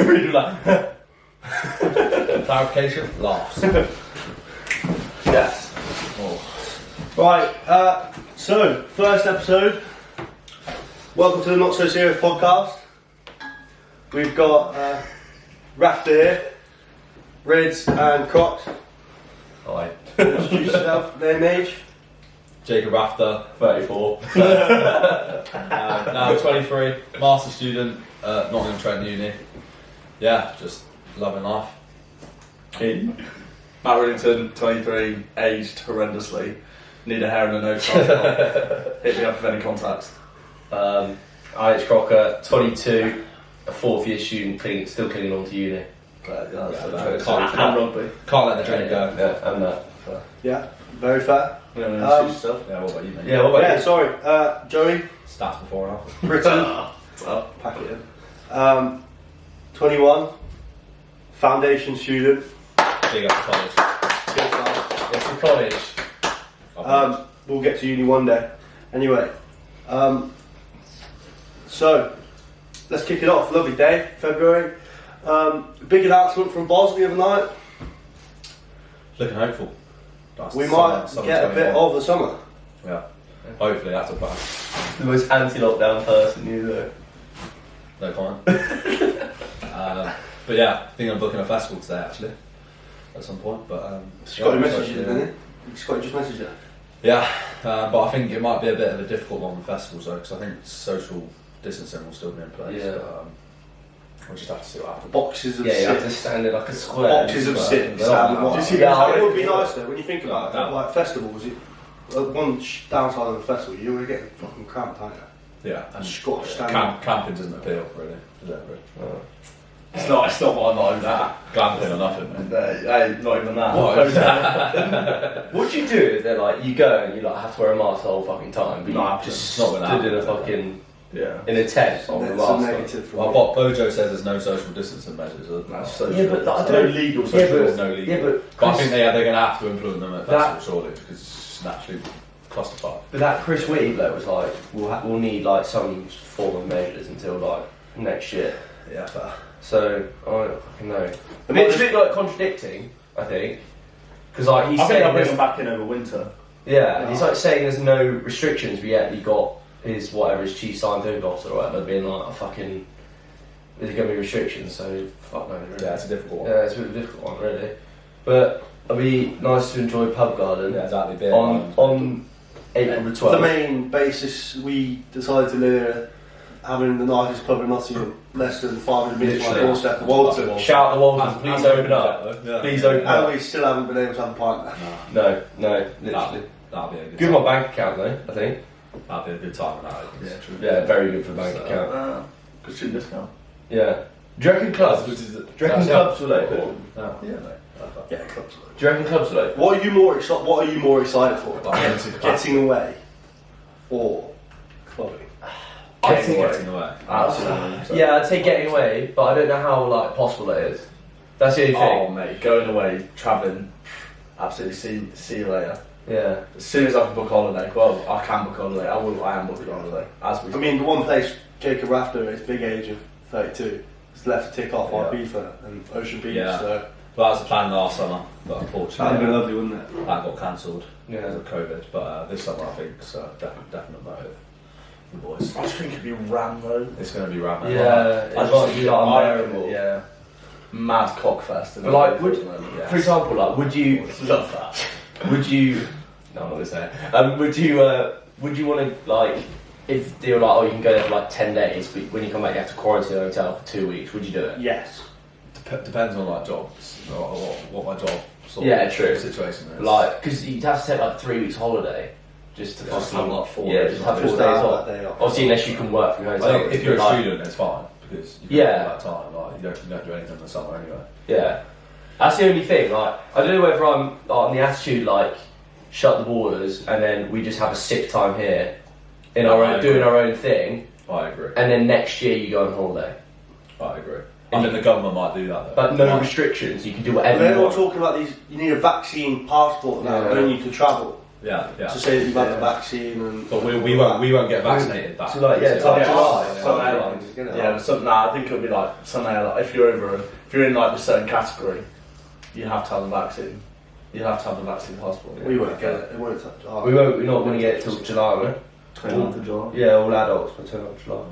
Really like. Clarification, laughs. Yes. Oh. Right, so, first episode. Welcome to the Not So Serious podcast. We've got Rafter here, Reds and Crocs. Hi. Introduce yourself, name and age. Jacob Rafter, 34. Now 23, master student at Nottingham Trent Uni. Yeah, just loving life. Matt Willington, 23, aged horrendously. Need a hair and a nose transplant. Hit me up with any contacts. Alex Crocker, 22, a fourth year student, still clinging on to uni. But, yeah, Can't rugby. let the dream go. Yeah, and that. Yeah, very fair. You know, introduce yourself. Yeah, what about you, mate? Yeah, what about you? Sorry, Joey, Stats before and after. Britain, pack it in. 21, foundation student. Big up to college. Good stuff. It's the college. We'll get to uni one day. Anyway, so let's kick it off. Lovely day, February. Big announcement from Bos the other night. Looking hopeful. That's We the might summer get a bit 21. of the summer. Yeah. Hopefully that's a plan. The most anti-lockdown person you know. No comment. But yeah, I think I'm booking a festival today actually. At some point, but Scotty messaged you, didn't he? Scotty just messaged you. Yeah, but I think it might be a bit of a difficult one with festivals though, because I think social distancing will still be in place. Yeah. But, we'll just have to see what happens. Boxes of Yeah, you have to six. stand in like a square. Boxes of six. But- Standing but- boxes. Yeah, It would be nice though when you think about Yeah. it. Like festivals, one downside of a festival, you're going to get fucking cramped, aren't you? Yeah, and Just got to stand. camping doesn't appeal really, does it? Really? It's not what I like that. Glamping or nothing, mate. Hey, not even that. What do you do if they're like, you go and you like have to wear a mask the whole fucking time, but Nah, you just not with stood in a that. fucking, Yeah. in a tent on the That's a mask. negative for Well, me. what Bojo says there's no social distancing measures. That's social. Yeah, but I no don't- legal yeah, social. but- no legal. Yeah, but but I think they're going to have to implement them at That- festivals surely, because it's just an absolute clusterfuck. But that Chris Whitty bloke was like, we'll need like some form of measures until like next year. Yeah, but So I don't fucking know. It's a bit like contradicting, I think, because like he's I think saying I'll bring there's- them back in over winter. yeah, he's like saying there's no restrictions, but yet he got his whatever his chief scientific officer or whatever being like a fucking there's gonna be restrictions, so fuck no. Really. yeah, it's a difficult one. Yeah, it's a bit of a difficult one really, but it'll be nice to enjoy Pub Garden Yeah, exactly. Beer on April the 12th. The main basis we decided to live here, having the nicest pub in Nottingham, less than 500 minutes from our Literally. doorstep, the Walton. Shout out the Waltons, please open up. Yeah. Please open And up. we still haven't been able to have a pint there. No, literally. That'll be a good Good time. my bank account though, I think. That'll be a good time. That Yeah, true. Yeah, very good for the bank So, account. Good student discount. Yeah. Do you reckon clubs? Which is Do you reckon clubs will open? No. Yeah. Yeah, clubs. Do you reckon clubs will open? What are you more excited for? Like, Getting away or clubbing? getting away. Absolutely. Yeah, I'd say getting away, but I don't know how like possible that is. That's the only Oh thing. mate, going away, travelling, absolutely see you later. Yeah. As soon as I can book holiday, well, I can book holiday. I am booking holiday as we. I mean, the one place Jacob Rafter at his big age of 32 is left to tick off Yeah. Ibiza and Ocean Beach. Yeah. So Well, that was the plan last summer, but that'd unfortunately be lovely, wouldn't it? that got cancelled because Yeah. of COVID. But this summer, I think, so definite motive for the boys. I just think it'd be ram though. It's going to be rad, man. Yeah. I It's just like think like I American. reckon, yeah, mad cockfest. But like, would, Yeah. for example, like, would you love that? would you? No, I'm not gonna say it. Would you want to like? If they were like, oh, you can go there for like 10 days, but when you come back, you have to quarantine in a hotel for 2 weeks. Would you do it? Yes. Depends on like jobs or what my job sort Yeah, of true. situation is. Like, because you'd have to take like 3 weeks holiday just to Just fucking have, like, 4 yeah, days just off. have 4 Just days have off. that day off. Obviously, unless you can work from your I hotel. think if you're a like, student, it's fine because you can Yeah. do that time. Like you don't do anything in the summer anyway. Yeah, that's the only thing. Like, I don't know whether I'm like, on the attitude like shut the borders and then we just have a sick time here in our own, doing our own thing, I agree. and then next year you go on holiday. I agree. I think the government might do that though. But no Might. restrictions. You can do whatever They're you all want. talking about these. You need a vaccine passport now, Yeah. don't you, to travel? Yeah, yeah. to say that you've had the vaccine and. But we won't get vaccinated. That. So like, yeah, it's like July. Some airlines. Yeah, but some. Nah, I think it'll be like some airlines. If you're in like a certain category, you have to have the vaccine. You have to have the vaccine passport. We won't get it. It won't touch. We're not going to get it till July, no? 29th of July. Yeah, all adults by 29th of July.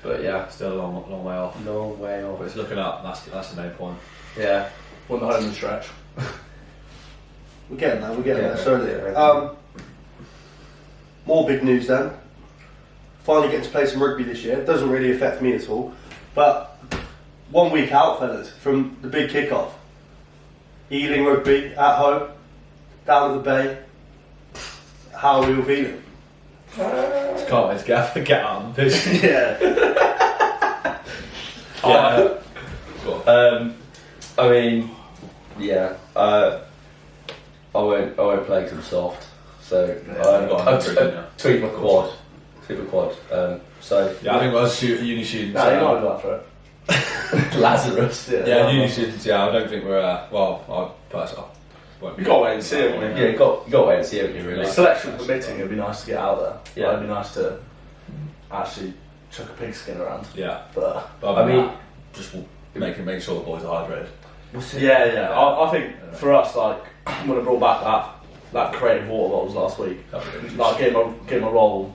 But yeah, Still a long way off. long way off. But it's looking up. That's the main point. Yeah. On the home stretch. We're getting there. We're getting Yeah, there slowly. yeah. More big news then. Finally getting to play some rugby this year. Doesn't really affect me at all. But 1 week out, fellas, from the big kick-off. Ealing Rugby at home, down at the Bay. How are we all feeling? Just can't wait to get out on the pitch. Yeah. Yeah. Go on. I mean, yeah. I won't play because I'm soft. So I tweak my quad. So Yeah, I think us uni students. Nah, you're not up for it. Lazarus. Yeah, uni students. Yeah, I don't think we're. Well, I personally won't. You got to wait and see it. Yeah, you got to wait and see it, really. Selection permitting, it'd be nice to get out there. Yeah. Like, it'd be nice to actually chuck a pigskin around. Yeah, But but I mean, just make sure the boys are hydrated. yeah. I think for us, like when I brought back that creative water bottles last week, like getting my rolls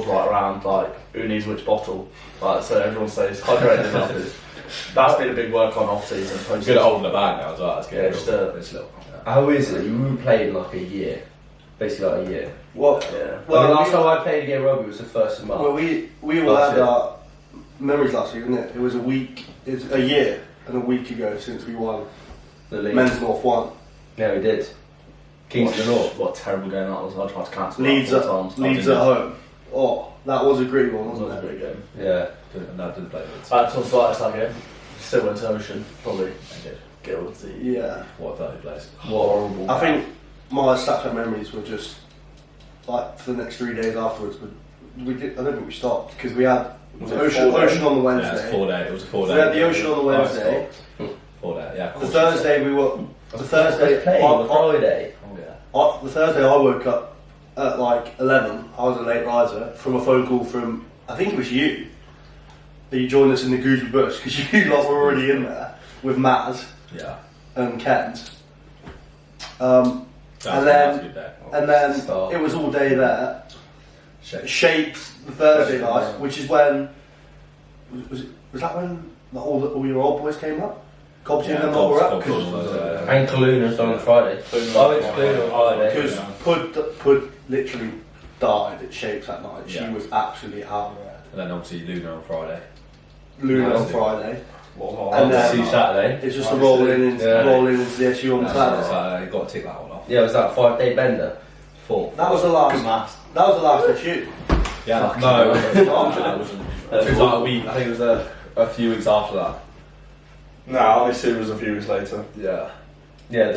right around, like who needs which bottle, like so everyone stays hydrated enough. That's been a big work on off season. Good at holding the bag now as well. That's Yeah, good. just It's little. how is it? You haven't played in like a year. Basically like a year. What? Yeah. Well, the last time I played a game of rugby was the 1st of March. Well, we all Last had year. our memories last week, wasn't it? It was a week, it's a year and a week ago since we won The league. Men's North 1. Yeah, we did. Kings of the North. What a terrible game that was. I tried to cancel Leeds that at, 4 times. Leeds at home. Oh, that was a great one, That was wasn't a it? great game. Yeah. Didn't play with. I had tonsillitis that game. Still went to Ocean. Probably I did. guilty. Yeah. What a 30 place. Horrible. I think my Snapchat memories were just, like, for the next 3 days afterwards, I don't think we stopped, because we had Was it Ocean 4 days? on the Yeah, Wednesday. it's 4 day. It was a 4 So day. we had the Ocean on the Wednesday. 4 day. Yeah. The Thursday we were. The Thursday. Playing on the Friday. Oh yeah. The Thursday I woke up at like 11. I was a late riser from a phone call from, I think it was you. That you joined us in the Gooseberry Bush because you lot were already in there with Maz Yeah. and Kent. That And was then- a good day. And then Start. it was all day there. Shape. Shaped the Thursday Thursday night, night. which is when was that when all your old boys came up? Cobbs and them lot were up And Kaluna's on Friday. I went to Kaluna on Friday. because Pud literally died at Shapes that night. She Yeah. was absolutely out of it. And then obviously Luna on Friday. Luna on Nice. Friday. What And then- See Saturday. It's just a rolling into Yeah. the SU on the Saturday. You've got to tick that one off. Yeah, it was that 5-day bender. 4. That was the last. maths. That was the last SU. Yeah. Fucking No, hell. it wasn't. It was like a week. I think it was a few weeks after that. No, honestly, it was a few weeks later. Yeah. Yeah,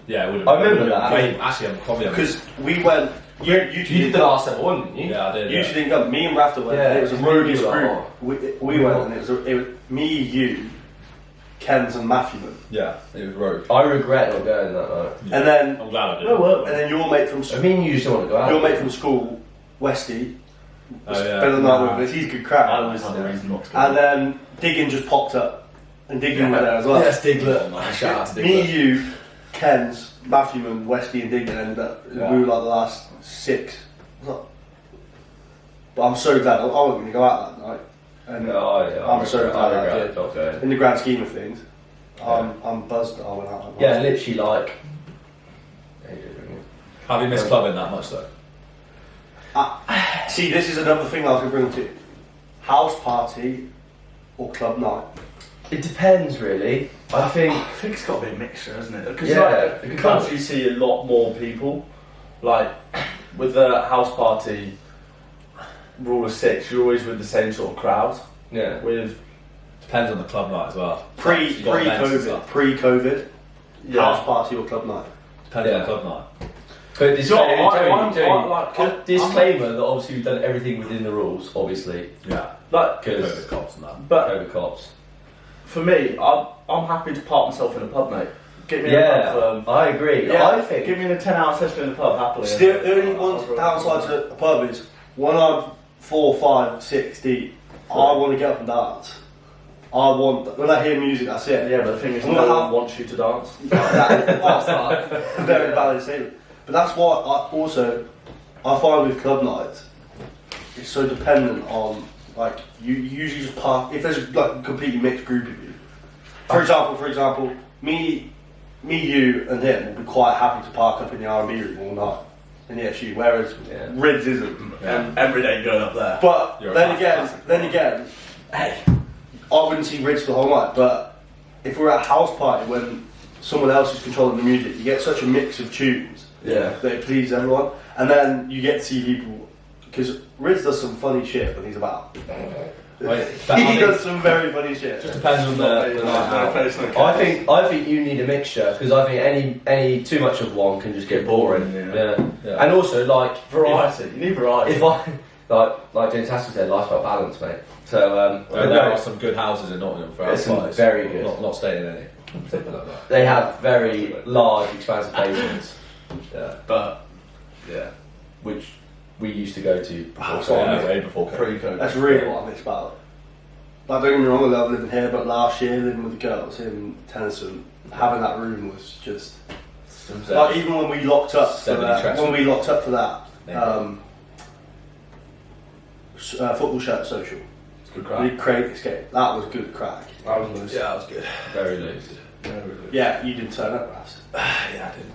Yeah, it would have. I remember that. Actually, I'm probably. Because we went. You you did the last ever one, didn't you? Yeah, I did. You Yeah. two didn't come. Me and Rafter went. Yeah, and it was a you roguish were group. like, We went and it was me, you, Kens and Matthew. Yeah, it was rogue. I regret not going that night. Yeah. And then I'm glad I did. and then your mate from I mean, you just don't want to go out. your mate from school, Westy, Oh, yeah. spent the night with us. He's good crack. I always had a reason not to go. And then Diggin just popped up, and Diggin were there as well. Yes, Diglett. Man, shout out to Me, Diglett. you, Kens, Matthewman, Westy, and Diggin ended up. Yeah. We were like the last 6. But I'm so glad. I wasn't going to go out that night. And Oh, yeah, I'm so glad I regret did. not going. in the grand scheme of things, I'm buzzed that I went out that night. Yeah, literally like. Have you missed clubbing that much though? See, this is another thing I was going to bring to you. House party or club night? It depends, really. I think. I think it's got to be a mixture, isn't it? Because Yeah, like, it because can. you see a lot more people. Like with the house party rule of 6, you're always with the same sort of crowd. Yeah. With Depends on the club night as well. You got events and stuff. Pre-COVID, yeah. house party or club night? Depends on Yeah. the club night. But disclaimer, I'm- disclaimer that obviously we've done everything within the rules, obviously. Yeah. Like, Because COVID cops and that. but COVID cops. for me, I'm happy to park myself in a pub, mate. Get me in the pub. I agree. Yeah. I think. Give me a 10-hour session in the pub happily. Still, the only one downside to a pub is when I'm 4, 5, 6 deep, I want to get up and dance. When I hear music, that's it. Yeah, but the thing is, I'm no gonna one have- wants you to dance. That's a very valid statement. But that's why I find with club nights, it's so dependent on, like, you usually just park, if there's like a completely mixed group of you. For example, me, you and him will be quite happy to park up in the R&B room all night in the SU, whereas Rids isn't. Every day going up there. But then again, hey, I wouldn't see Rids for the whole night, but if we're at a house party when someone else is controlling the music, you get such a mix of tunes that it pleases everyone, and then you get to see people, because Rids does some funny shit when he's about. He does some very funny shit. Just depends on the night. I think you need a mixture, because I think any too much of one can just get boring. Yeah. And also, like, Variety. You need variety. If I like James Haskell said, life's about balance, mate. So there are some good houses in Nottingham for There's some outside. very good. Not staying in any. Something like that. they have very large, expansive basements. But which we used to go to before. Way before COVID. pre-COVID. That's really what I miss about it. Like, don't get me wrong, I love living here, but last year living with the girls in Tennyson, having that room was just like, even when we locked up for 70 that, tracks. football shirt social, It's good we crack. create escape. That was good crack. That was loose. Yeah, that was good. Very loose. Yeah, you didn't turn up, Ras. Yeah, I didn't.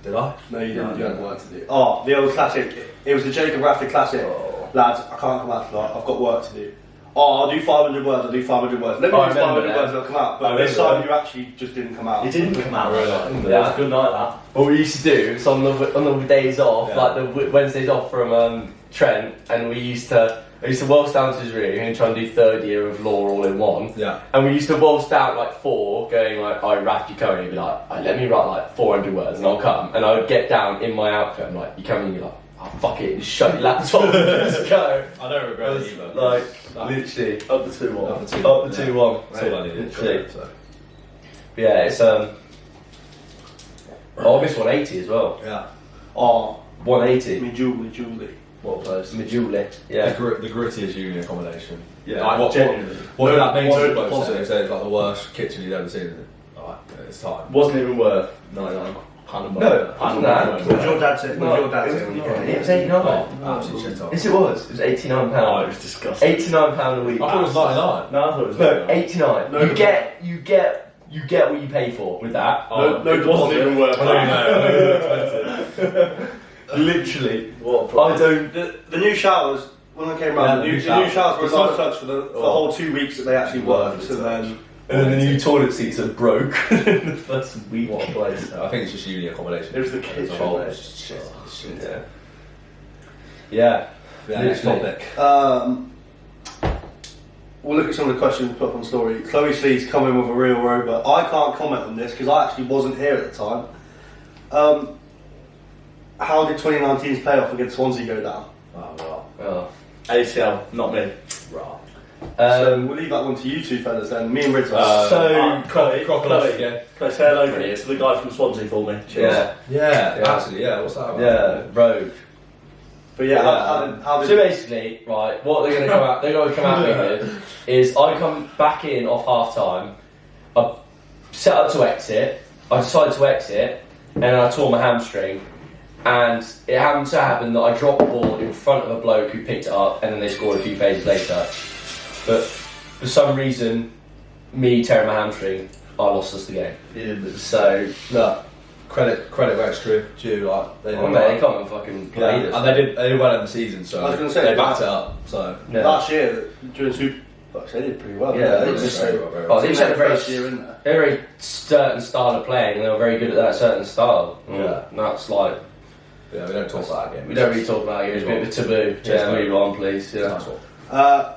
Did I? No, you didn't. No, You had no. work to do. Oh, the old classic. It was the Jacob Rafter classic. Oh. Lads, I can't come out tonight. I've got work to do. Oh, I'll do 500 words. I'll do 500 words. Let me I do remember 500 that. words. I'll come out. I But this remember time you actually just didn't come out. It didn't come out. Really? It Yeah. was a good night, that. What we used to do is on the days off, Yeah. like the Wednesdays off from Trent, and I used to waltz down to his room and try and do third year of law all in one. Yeah. And we used to waltz down like 4, going like, "Oh, Raph, you coming?" He'd be like, "Oh, let me write like 400 words and I'll come." And I would get down in my outfit, I'm like, "You coming?" And you're like, "Oh, fuck it, just shut your laptop and let's go." I don't It regret was it either. like, No. literally, Up the 2-1. Up the up the 2-1. That's all I needed. Literally. So. Yeah, it's Oh, I missed 180 as well. Yeah. Oh, 180. me Julie. What a place. Majuli. Yeah. The grittiest uni accommodation. Yeah, Like, genuinely. What did that mean to No the bloke? deposit. They said it's like the worst kitchen you'd ever seen. Isn't it? Like, it's time. Wasn't even worth £99 a month. No, wasn't that? What did your dad say? What did your dad say when you came? It was 89. Absolute shit on. Yes, it was. It was £89. Oh, it was disgusting. £89 a week. I thought it was 99. No, I thought it was No, 99. 89. No, You get what you pay for with that. No, No it wasn't deposit. even worth I Literally. What a I price. don't. The new showers, when I came around, Yeah, the new showers were a nice touch for the whole 2 weeks that they actually worked, and then And then the new toilet seats are broke in the first week. What a place. I think it's just uni accommodation. It was the As a kitchen, whole, mate. it's just shit. It's shit. Yeah. Yeah. Yeah, next Literally. topic. we'll look at some of the questions put up on story. Chloe Slee's come in with a real robot. I can't comment on this because I actually wasn't here at the time. How did 2019's playoff against Swansea go down? Oh, Oh. ACL, not me. right. So we'll leave that one to you two fellas then. Me and Rids. Chloe, Crocodiles again. Chloe, say hello to the guy from Swansea for me. Cheers. Yeah. Yeah, actually, yeah. What's that about? Yeah. Rogue. But yeah, Yeah. how So did basically, right, what they're going to come out, with is I come back in off half time. I set up to exit. I decided to exit, and then I tore my hamstring. And it happened to happen that I dropped the ball in front of a bloke who picked it up, and then they scored a few phases later. But for some reason, me tearing my hamstring, I lost us the game. So Look, credit where it's due. Like they they can't even fucking play yeah, this. and they did well in the season, so I was gonna say, they backed it up. So Yeah. last year during Super Bucks they did pretty well. Yeah, they they just did say very Oh, well. they they just had a very first year in there. They're a very certain style of playing, and they were very good at that certain style. Yeah. And that's like, Yeah, we don't talk about that game. we don't really talk about it, it's a bit of a taboo. Cheers, Yeah, mate. move on, please. Yeah. Nice one.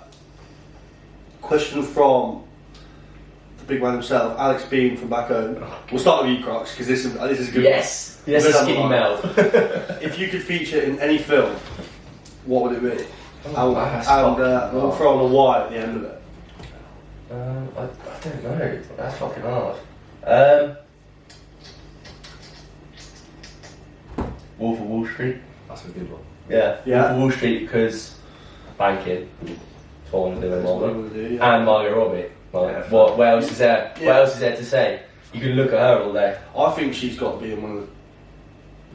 Question from the big man himself, Alex Bean from back home. We'll start with you, Crocs, because this is a good Yes! Yes, Good skinny one. melt. one. If you could feature in any film, what would it be? that's and fucking we'll hard. throw on a Y at the end of it. I don't know. That's fucking hard. Street. That's a good one. Yeah. Yeah. Wolf of Wall Street because banking. That's what I'm doing at the That's what moment. we'll do, yeah. And Margot Robbie. Like, Yeah, what else is there? Yeah. What else is there to say? You can look at her all day. I think she's got to be in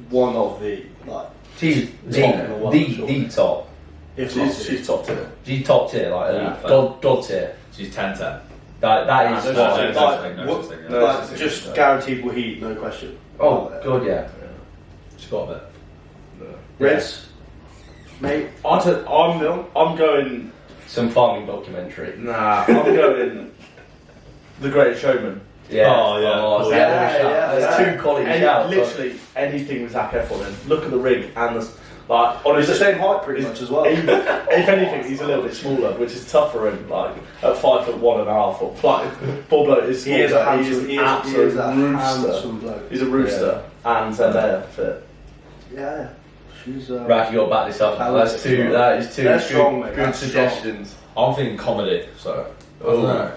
one of the like. She's Top in the world, surely. the top. If not, She's top tier. She's top tier, like Yeah, God tier. She's 10-10. That is No, what. no, Like, no, no what- such thing, no like, such thing, just no. guaranteed will heat, no question. Oh God, yeah. She's got a bit. Reds, mate. I'm going. Some farming documentary. Nah, I'm going. The Great Showman. Yeah. Oh, yeah. Oh, Yeah, There's yeah. two quality shouts. Literally anything with Zac Efron in. Look at the rig and the like. He's Honestly, the same height pretty much as well. If anything, he's a little bit smaller, which is tough for him. Like at 5'1.5". Like Bob Bloke is small. He is a but handsome, he is absolute rooster. handsome bloke. He's a rooster and Zendaya fit. Yeah, she's. Right, you got to back this up. Talented That's two. as well. That is two They're good, strong, mate. good That's suggestions. I'm thinking comedy, so I don't Ooh. know.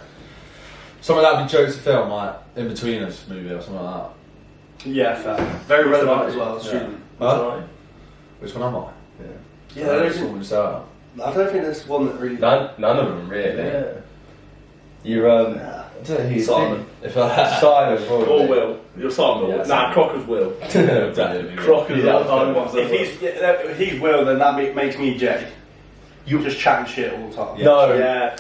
Something that'd be jokes to film, like In Between Us movie or something like Yeah, fair. Very relevant as well. Yeah. Student. that. Huh? Which one am I? Yeah, there That's isn't- what we start. I don't think there's one that really. None of them really. Yeah. You're Yeah. I don't know who Simon. If I Simon. probably. Or Will. You're Simon Will. Yeah, Nah, Simon. Crocker's Will. Definitely. Crocker's Yeah. the only ones that If he's Will, then that makes me Jay. You're just chatting shit all the time. No. Yeah.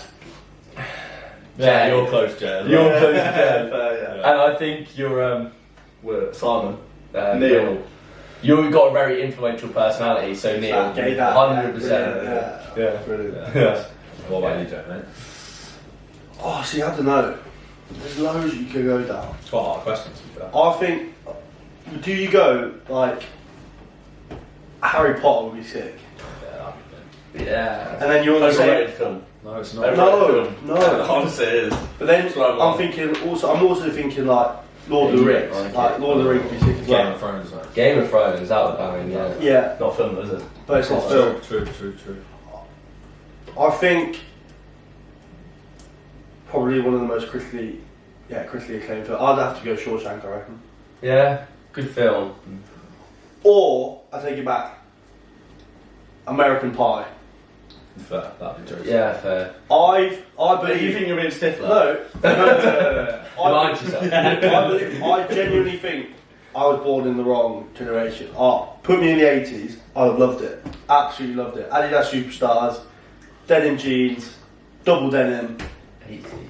Yeah, you're close, Jay. as You're well. close to Yeah, Jen. fair, yeah. And I think you're Will. Simon. Neil. Neil. You've got a very influential personality, so Neil, Okay, that- 100%. Yeah. Yeah. Brilliant. Yeah. What about you, Jay, mate? Oh, see, I don't know. There's loads you could go down. It's quite a hard question, to be fair. I think. Do you go like Harry Potter would be sick, Yeah, that'd be good. Yeah. and then you're on the Overrated same. film. No, it's not. No, no. Honestly, it is. But then That's what I'm I'm on. thinking. I'm also thinking like Lord of the Rings. Okay. Like Lord of the Rings would be sick as Game well. of Thrones, though. Game of Thrones, that would bang, yeah. Yeah, Not film, is it? but it's not film. True. I think probably one of the most critically acclaimed films. I'd have to go Shawshank, I reckon. Yeah, good film. Or I take it back. American Pie. Fair, that'd be jokes. Yeah, fair. I But you believe. think you're being Stifler? No. Remind yourself. I genuinely think I was born in the wrong generation. Put me in the 80s, I would have loved it. Absolutely loved it. Adidas Superstars, denim jeans, double denim.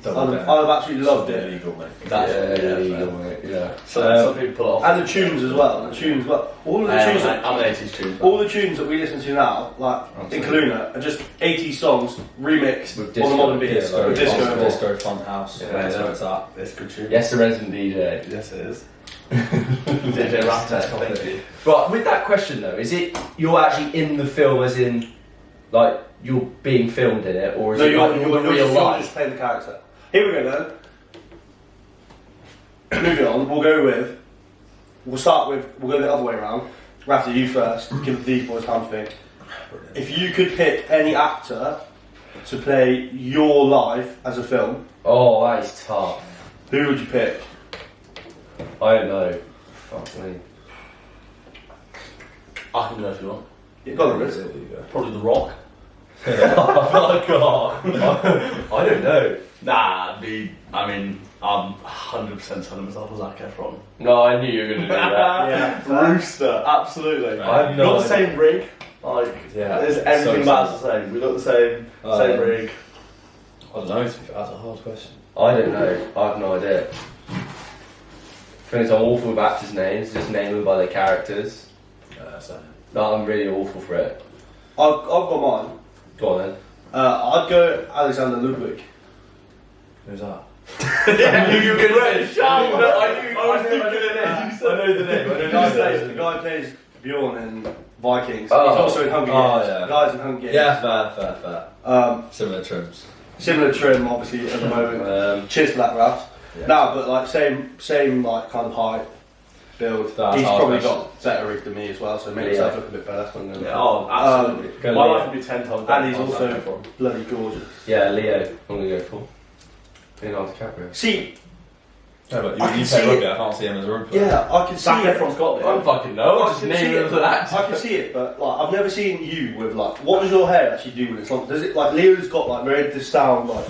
Double I'd have absolutely loved Something it. illegal, mate. That's yeah, it. yeah, mate, yeah. Some people pull it off. And the tunes as well. The tunes, well, all of the tunes. I'm an 80s tune. All the tunes that we listen to now, like in Kaluna, are just 80 songs remixed With on the modern disco, beats. Disco, With disco. disco fun house. Yeah, That's yeah. what it's at. It's good tune. Yes, the resident DJ. Yes, it is. DJ Raptor, thank you. But with that question though, is it you're actually in the film as in, like, you're being filmed in it, or is No, it like you're the real just life? playing the character. Here we go then. Moving on, we'll start with, we'll go the other way around. Rafter, you first, give these boys time to think. If you could pick any actor to play your life as a film, Oh, that is tough. who would you pick? I don't know. Fuck me. I can go if you want. Go on, Riz. There you go. Probably The Rock. Oh my god. I don't know. Nah, I'm 100% telling myself as Zac Efron. No, I knew you were gonna do that. Yeah. Rooster, absolutely. I have no Got the idea. same rig. Like, Yeah, there's so everything similar. about the same. We got the same rig. I don't know, to be fair, that's a hard question. I don't know. I have no idea. Things I'm awful with actors' names. Just name them by their characters. So. No, I'm really awful for it. I've got mine. Go on then. I'd go Alexander Ludwig. Who's that? I knew you were going to say I I was thinking the of name. it. I know the name. The guy plays Bjorn in Vikings. Oh. He's also in Hunger Oh, Games. yeah. The guy's in Hunger Games. Yeah, fair. Similar trims. Similar trim, obviously, at the moment. Cheers for that, Ralph. Yeah. No, but like same like kind of height, build. That's He's our probably question. got better rig than me as well, so it makes Yeah. himself look a bit better. Yeah, oh, absolutely. Go My Leo. life would be 10 times better. And he's if I was also Zac Efron. bloody gorgeous. Yeah, Leo. I'm gonna go for Leonardo DiCaprio. See, Yeah, but I can you see play rugby, it. I can't see him as a rugby player. Yeah, I can see Zac it. Efron's got I don't it. fucking know. I I just can name see it it. as that. I can see it, but like I've never seen you with like. What does your hair actually do when it's long? Does it like Leo's got like very this sound like?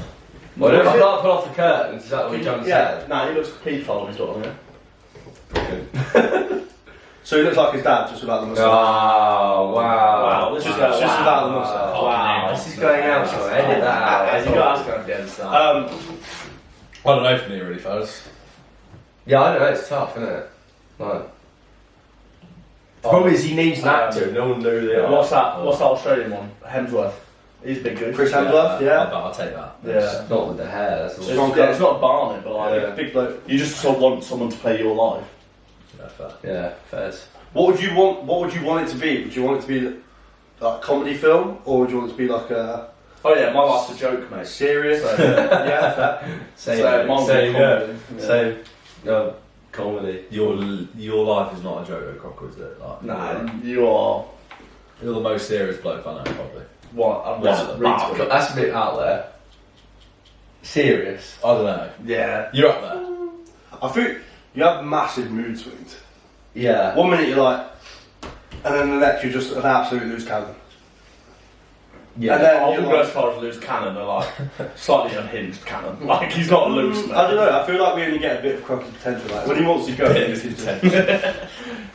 Well, I can't pull off the curtains. Is that what you're trying to Yeah, say? nah, he looks pedophile when he's got on here. So he looks like his dad, just without the moustache. Oh, wow. Wow, this is Just going without the moustache. Wow. This is going out, so edit that out. You got ask him at the end, son. I don't know for me, really, fellas. Yeah, I know, it's tough, isn't it? Like, the problem is he needs an actor, no one knew the What's that Australian one? Hemsworth. He's a big good. Chris Hemsworth, yeah. I'll take that. Yeah. Not with the hair, that's It's, all. it's not Barney, but like, Yeah. Big bloke. you just sort of want someone to play your life. Yeah, fair. Yeah, fairs. What would you want it to be? Would you want it to be like a comedy film, or would you want it to be like a Oh yeah, my life's a joke, mate. serious? So, Yeah, fair. Same, so mine's same, a yeah. comedy. Yeah. Same, comedy. Your life is not a joke, Crocker, is it? Like, Nah, you are. you're the most serious bloke I know, probably. What? I'm Yeah. just retweet. That's a bit out there. Serious. I don't know. Yeah. You're up there. I think you have massive mood swings. Yeah. 1 minute you're like, and then the next you're just an absolute loose cannon. Yeah. And then I you're wouldn't go like, as far as loose cannon, but like slightly unhinged cannon. Like he's not loose, mate. I don't know. I feel like we only get a bit of Crockett's potential. Like when he wants to go, Bit he of can potential.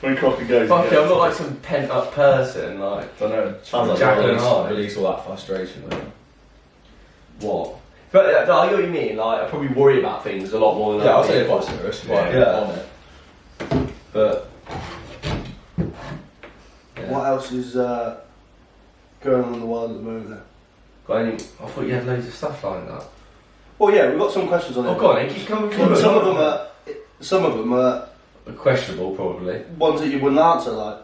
When Crocker goes, Fuck he it, I'm goes. not like some pent up person, like. I don't know. Sounds like Jack and release, I. release all that frustration with him. What? But I get what you mean, like, I probably worry about things a lot more than Yeah, I'll other say you're people. quite serious. Yeah. On it. But. What else is going on in the world at the moment? Then? Got any? I thought you had loads of stuff lined up. Well, yeah, we've got some questions on it. Oh, go on, keep coming Some forward. of them are Questionable, probably. ones that you wouldn't answer. Like,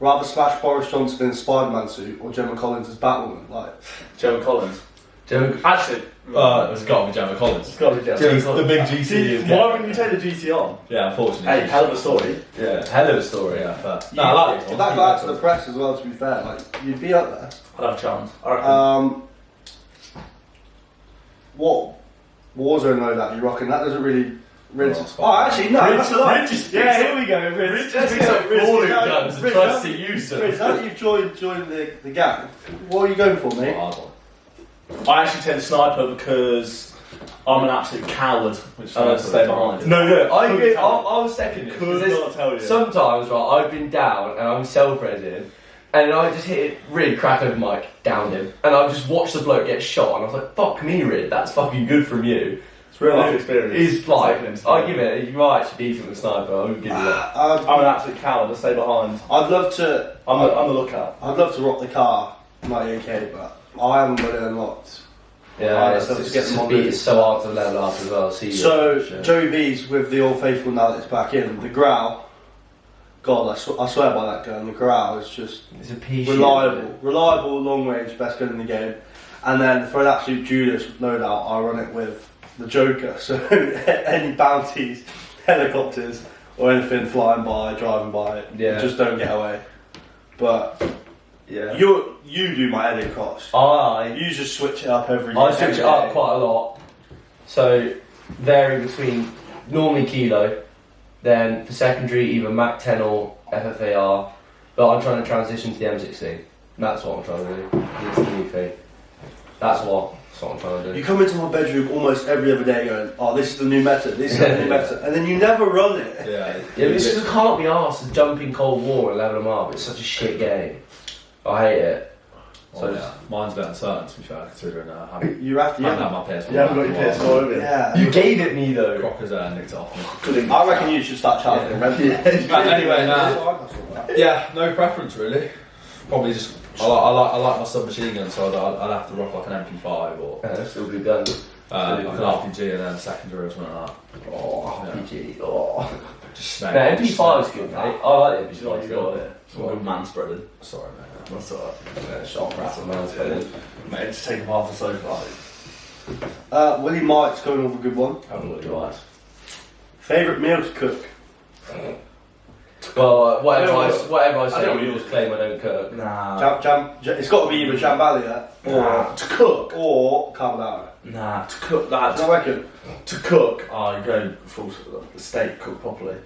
rather smash Boris Johnson in a Spider-Man suit or Gemma Collins as Batwoman. Like, Gemma Collins. Joe, Actually, It's got to be Gemma Collins. it's got to be Gemma. Gemma The big GC is Why wouldn't you take the GT on? Yeah, unfortunately. Hey, hell of a story. yeah, hell of a story. Yeah, fair. No, I like this if one. that got out to the press as well, to be fair, like, you'd be up there. I'd have a chance. I reckon. What Warzone know that you rocking? That doesn't really. Rinse. Oh, Oh, actually, no. Rinse- that's a lie. Rinse just yeah, picks here we go. Rinse. Just picks up all the guns and Rinse, tries now- to use them. Rinse, now that you've joined the gang, what are you going for, mate? Hard one. I actually take the sniper because I'm an absolute coward. Which And I sniper stay is behind. it? No, I Couldn't agree. tell you. I was second. this, 'cause Could there's- not tell you. Sometimes, right, I've been down and I'm self-resing, and I just hit it really crack over mic, downed him, and I just watched the bloke get shot, and I was like, "Fuck me, Rid, that's fucking good from you." It's real life experience. He's like, Taking him to I the- give it. You are actually decent with sniper. I'll give you that. I'm an absolute coward. I stay behind. I'd love to. I'm the lookout. I'd love to rock the car, 98k, but I haven't got it unlocked. Yeah, Alright, it's, so let's it's, get it's, them on beat, with it's it. so hard to level up as well. See, So sure. Joey B's with the Old Faithful now that it's back in. The growl, God, I swear by that gun. The growl is just It's a piece. reliable, long range, best gun in the game. And then for an absolute Judas, no doubt, I run it with the Joker. So any bounties, helicopters, or anything flying by, driving by, Yeah. just don't get away. But Yeah. you do my edit cost. I You just switch it up every switch every it up day. quite a lot. So vary between normally kilo, then for secondary either Mac 10 or FFAR. But I'm trying to transition to the M16. That's what I'm trying to do. It's the new thing. That's what I'm trying to do. You come into my bedroom almost every other day going, oh, this is the new meta, this is the new meta, and then you never run it. Yeah. Yeah, this just can't be arsed to jump in Cold War and level them up. It's such a shit game. I hate it. So yeah, mine's a bit uncertain to be fair, considering I haven't You have to, had my PS4. You haven't got your PS4 have you? Yeah. You gave it me though. Crockers nicked it off me. Couldn't- I reckon you should start charging Yeah. rent. Anyway, yeah, no preference really. Probably just I like my submachine gun, so I'd have to rock like an MP5 or Yeah, still good gun. like an RPG and then a secondary or something like that. Oh, Yeah. RPG. Oh. Just No, snake. MP5 is good, mate. I like the Do you know what you MP5. got there? Some good man spreading. Sorry, mate. That's alright. Yeah, shot rattle, man. Mate, just take him half the sofa. Willie Mike's going with a good one. Have a look. Right. Favourite meal to cook? Well, whatever I I don't know say, what you yours just claim I don't cook. Nah. It's got to be either jambalaya or To cook? or carbonara. Nah, to cook that. I reckon. To cook, you go full steak cooked properly.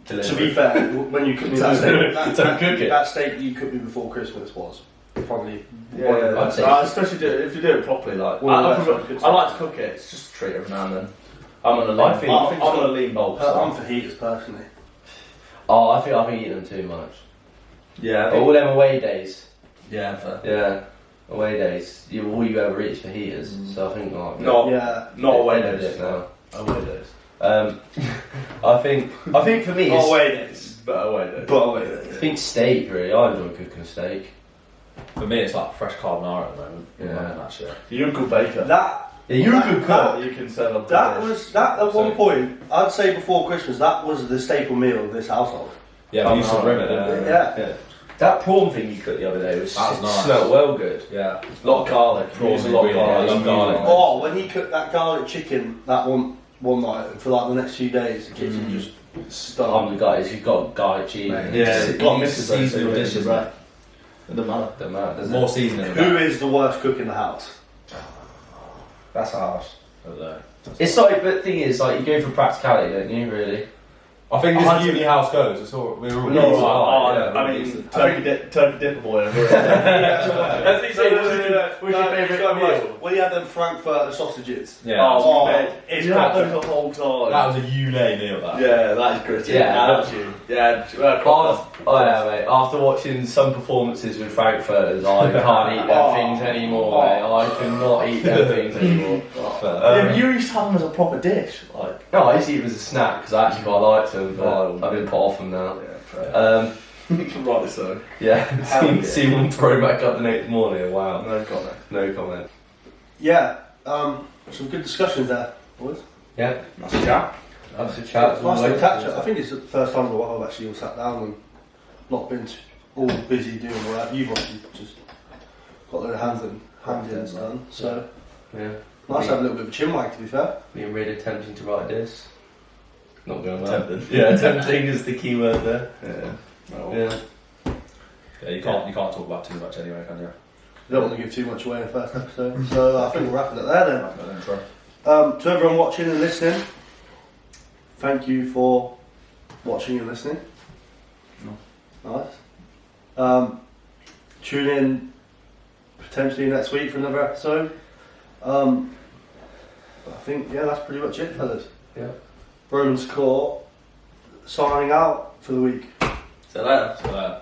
To be fair, when you cook me that steak, that steak you cooked me before Christmas was probably I'd say. Especially if you do it properly. Like I like to cook it. It's just a treat every now and then. I'm on a lean bulk. I'm fajitas personally. Oh, I think I've been eating them too much. Yeah. All them away days. Yeah. Fair. Yeah. Away days. All you ever eat is fajitas. So I think like not away days. No. Away days. I think for me, Not away days. But away days. I think steak really. I enjoy cooking a steak. For me, it's like fresh carbonara at the moment. Yeah. That shit. You're a good baker. You're a good cook. You can set up. That at one point. I'd say before Christmas. That was the staple meal of this household. Yeah, we used to rim it, didn't we? Yeah. That prawn thing you cooked the other day was nice. smelled well good. Yeah. A lot of garlic. Prawns a lot of really, garlic. I love garlic. Oh, when he cooked that garlic chicken that one night, and for like the next few days, the kitchen just Oh stunk. my god, you've got garlic cheese. Yeah, Just got use seasonal dishes, right? It doesn't matter. Don't matter, does it? More seasoning. Who is the worst cook in the house? That's harsh. I don't know. It's like, but the thing is, like, you go for practicality, don't you? Really? I think this uni house goes. It's all we're all. No, alright, I mean, turkey dipper boy. What's your favourite meal? When you had them Frankfurter sausages. Yeah. Oh, it's you had good. them the whole time. That was a uni meal. That. Yeah, that is gritty. Yeah. That's you. Yeah. Yeah, mate. After watching some performances with Frankfurters, I can't eat them things anymore, mate. I cannot eat them things anymore. Yeah, you used to have them as a proper dish, like. No, I used to eat them as a snack because I actually quite liked them, but I've been put off them now. Yeah, rightly so. Yeah, see one throw back up the next morning. Wow. No comment. No comment. Yeah, some good discussions there, boys. Yeah, That's a chat. that's a chat. Nice to catch up. I think it's the first time in a while I've actually all sat down and not been all busy doing whatever. You've obviously just got a load of hands done. So Yeah. nice to have a little bit of a chin wag, to be fair. Being really tempting to write this. Not going well. Tempting. Yeah, tempting is the key word there. Yeah. Well, Yeah. Yeah, you can't talk about too much anyway, can you? You don't want to give too much away in the first episode. So I think we'll wrap it up there then. Right, then, try. To everyone watching and listening, thank you for watching and listening. Nice. Tune in potentially next week for another episode. I think, that's pretty much it, fellas. Yeah. Romans Court signing out for the week. See you later. So,